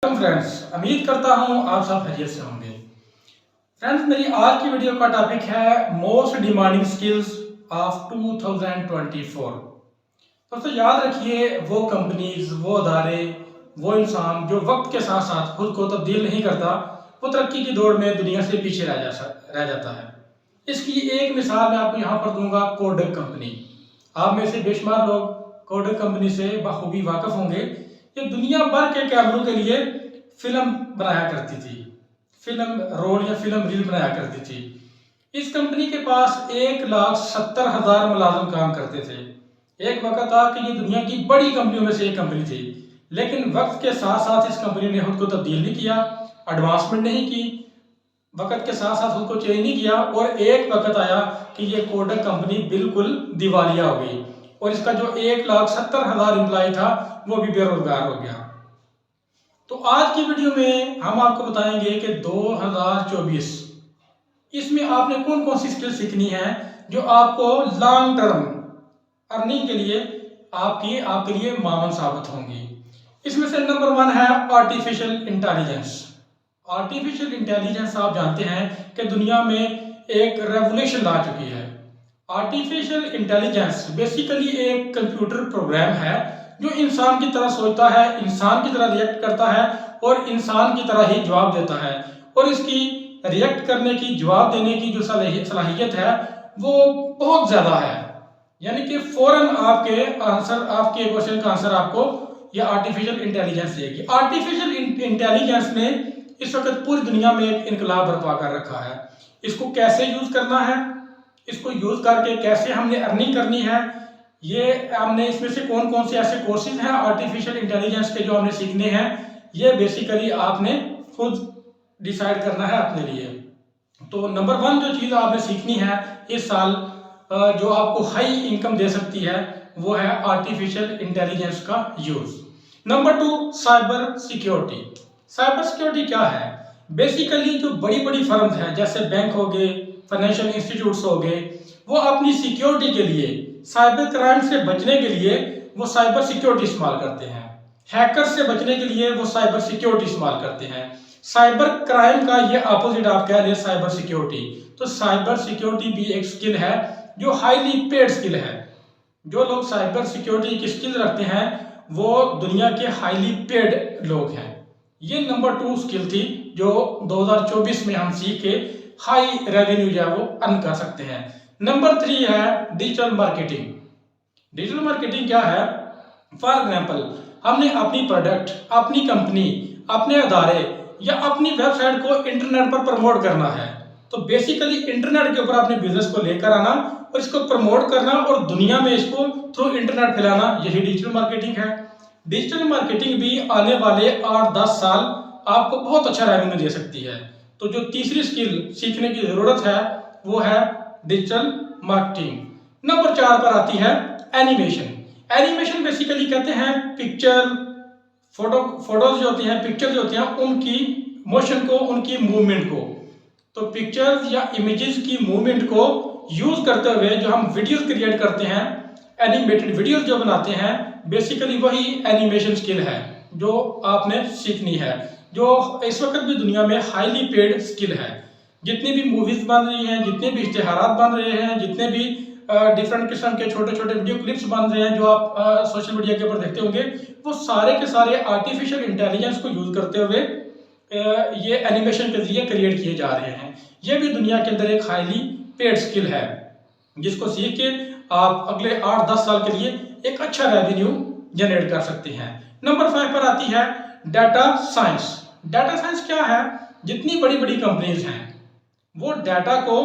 Friends, उम्मीद करता हूं आप सब खैरियत से होंगे। फ्रेंड्स, मेरी आज की वीडियो का टॉपिक है मोस्ट डिमांडिंग स्किल्स ऑफ 2024। दोस्तों याद रखिए, वो कंपनीज, वो अदारे, वो इंसान जो वक्त के साथ साथ खुद को तब्दील नहीं करता, वो तरक्की की दौड़ में दुनिया से पीछे रह जाता है। इसकी एक मिसाल मैं आपको यहाँ पर दूंगा, कोडक कंपनी। आप में से बेशुमार लोग कोडक कंपनी से बखूबी वाकिफ होंगे। ये दुनिया भर के कैमरों के लिए फिल्म बनाया करती थी, फिल्म रोल या फिल्म रील बनाया करती थी। इस कंपनी के पास 1,70,000 मुलाजिम काम करते थे। एक वक्त था कि ये दुनिया की बड़ी कंपनियों में से एक कंपनी थी, लेकिन वक्त के साथ साथ इस कंपनी ने खुद को तब्दील नहीं किया, एडवांसमेंट नहीं की, वक्त के साथ साथ खुद को चेंज नहीं किया, और एक वक्त आया कि ये कोडक कंपनी बिल्कुल दिवालिया हो गई और इसका जो 1,70,000 एम्प्लॉय था वो भी बेरोजगार हो गया। तो आज की वीडियो में हम आपको बताएंगे कि 2024 इसमें आपने कौन कौन सी स्किल सीखनी है जो आपको लॉन्ग टर्म अर्निंग के लिए आपके लिए मावन साबित होंगी। इसमें से नंबर 1 है आर्टिफिशियल इंटेलिजेंस। आर्टिफिशियल इंटेलिजेंस आप जानते हैं कि दुनिया में एक रेवोल्यूशन ला चुकी है। आर्टिफिशियल इंटेलिजेंस बेसिकली एक कंप्यूटर प्रोग्राम है जो इंसान की तरह सोचता है, इंसान की तरह रिएक्ट करता है और इंसान की तरह ही जवाब देता है। और इसकी रिएक्ट करने की, जवाब देने की जो सलाहियत है वो बहुत ज़्यादा है। यानी कि फौरन आपके क्वेश्चन का आंसर आपको यह आर्टिफिशियल इंटेलिजेंस देगी। आर्टिफिशियल इंटेलिजेंस ने इस वक्त पूरी दुनिया में एक इनकलाब बर्पा कर रखा है। इसको कैसे यूज करना है, इसको यूज करके कैसे हमने अर्निंग करनी है, ये हमने इसमें से कौन कौन से ऐसे कोर्सेज हैं आर्टिफिशियल इंटेलिजेंस के जो हमने सीखने हैं, ये बेसिकली आपने खुद डिसाइड करना है अपने लिए। तो नंबर 1 जो चीज़ आपने सीखनी है इस साल, जो आपको हाई इनकम दे सकती है, वो है आर्टिफिशियल इंटेलिजेंस का use. Number 2 cyber security. Cyber security क्या है? बेसिकली जो बड़ी बड़ी फर्म्स हैं जैसे बैंक हो गए, फाइनेंशियल इंस्टीट्यूट्स हो गए, वो अपनी सिक्योरिटी के लिए, साइबर क्राइम से बचने के लिए वो साइबर सिक्योरिटी इस्तेमाल करते हैं। हैकर से बचने के लिए वो साइबर सिक्योरिटी इस्तेमाल करते हैं। साइबर क्राइम का ये अपोजिट आप कह रहे हैं साइबर सिक्योरिटी। तो साइबर सिक्योरिटी भी एक स्किल है जो हाईली पेड स्किल है। जो लोग साइबर सिक्योरिटी की स्किल रखते हैं वो दुनिया के हाईली पेड लोग हैं। ये नंबर 2 स्किल थी जो 2024 में हम सीख के हाई रेवेन्यू जो है वो अर्न कर सकते हैं। नंबर 3 है डिजिटल मार्केटिंग। डिजिटल मार्केटिंग क्या है? फॉर एग्जाम्पल, हमने अपनी प्रोडक्ट, अपनी कंपनी, अपने अदारे या अपनी वेबसाइट को इंटरनेट पर प्रमोट करना है। तो बेसिकली इंटरनेट के ऊपर अपने बिजनेस को लेकर आना और इसको प्रमोट करना और दुनिया में इसको थ्रू इंटरनेट फैलाना, यही डिजिटल मार्केटिंग है। डिजिटल मार्केटिंग भी आने वाले 8-10 साल आपको बहुत अच्छा रेवेन्यू दे सकती है। तो जो तीसरी स्किल सीखने की जरूरत है वो है डिजिटल मार्केटिंग। नंबर 4 पर आती है एनिमेशन। एनिमेशन बेसिकली कहते हैं पिक्चर, फोटोज जो होती हैं, पिक्चर जो होती हैं, उनकी मोशन को, उनकी मूवमेंट को। तो पिक्चर्स या इमेजेस की मूवमेंट को यूज करते हुए जो हम वीडियोस क्रिएट करते हैं, एनिमेटेड वीडियोस जो बनाते हैं, बेसिकली वही एनिमेशन स्किल है जो आपने सीखनी है, जो इस वक्त भी दुनिया में हाईली पेड स्किल है। जितनी भी मूवीज बन रही हैं, जितने भी इश्तेहारात बन रहे हैं, जितने भी डिफरेंट किस्म के छोटे छोटे वीडियो क्लिप्स बन रहे हैं जो आप सोशल मीडिया के ऊपर देखते होंगे, वो सारे के सारे आर्टिफिशियल इंटेलिजेंस को यूज करते हुए ये एनिमेशन के जरिए क्रिएट किए जा रहे हैं। ये भी दुनिया के अंदर एक हाईली पेड स्किल है जिसको सीख के आप अगले 8-10 साल के लिए एक अच्छा रेवेन्यू जनरेट कर सकते हैं। नंबर 5 पर आती है डाटा साइंस। डाटा साइंस क्या है? जितनी बड़ी बड़ी कंपनीज हैं वो डाटा को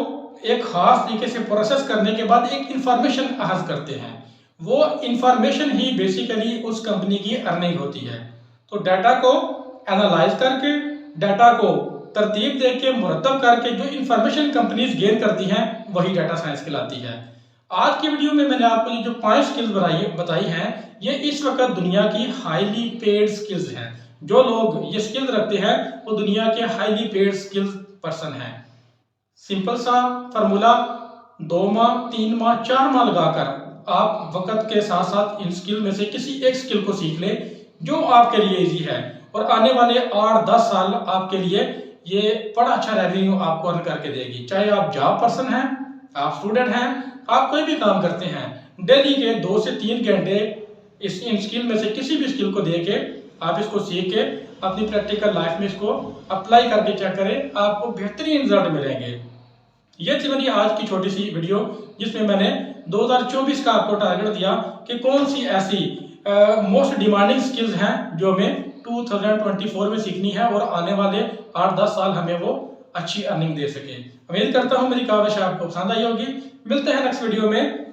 एक खास तरीके से प्रोसेस करने के बाद एक इंफॉर्मेशन हासिल करते हैं। वो इंफॉर्मेशन ही बेसिकली उस कंपनी की अर्निंग होती है। तो डाटा को एनालाइज करके, डाटा को तरतीब दे के, मुरतब करके जो इंफॉर्मेशन कंपनीज गेन करती हैं वही डाटा साइंस कहलाती है। आज की वीडियो में मैंने आपको ये जो 5 स्किल्स बताई हैं, ये इस वक्त दुनिया की हाईली पेड स्किल्स हैं। जो लोग ये स्किल्स रखते हैं वो दुनिया के हाईली पेड स्किल्स पर्सन हैं। सिंपल सा फार्मूला, 2 माह, 3 माह, 4 माह लगाकर आप वक्त के साथ साथ इन स्किल में से किसी एक स्किल को सीख ले जो आपके लिए इजी है और आने वाले 8-10 साल आपके लिए ये बड़ा अच्छा रेवेन्यू आपको अर्न करके देगी। चाहे आप जॉब पर्सन हैं, आप स्टूडेंट हैं, आप कोई भी काम करते हैं, डेली के 2 से 3 घंटे इन स्किल में से किसी भी स्किल को दे के आप इसको सीख के अपनी प्रैक्टिकल लाइफ में इसको अप्लाई करके चेक करें, आपको बेहतरीन रिजल्ट मिलेंगे। ये थी मेरी आज की छोटी सी वीडियो जिसमें मैंने 2024 का आपको टारगेट दिया कि कौन सी ऐसी मोस्ट डिमांडिंग स्किल्स हैं जो हमें 2024 में सीखनी है और आने वाले 8-10 साल हमें वो अच्छी अर्निंग दे सके। उम्मीद करता हूँ मेरी काविश आपको पसंद आई होगी। मिलते हैं नेक्स्ट वीडियो में।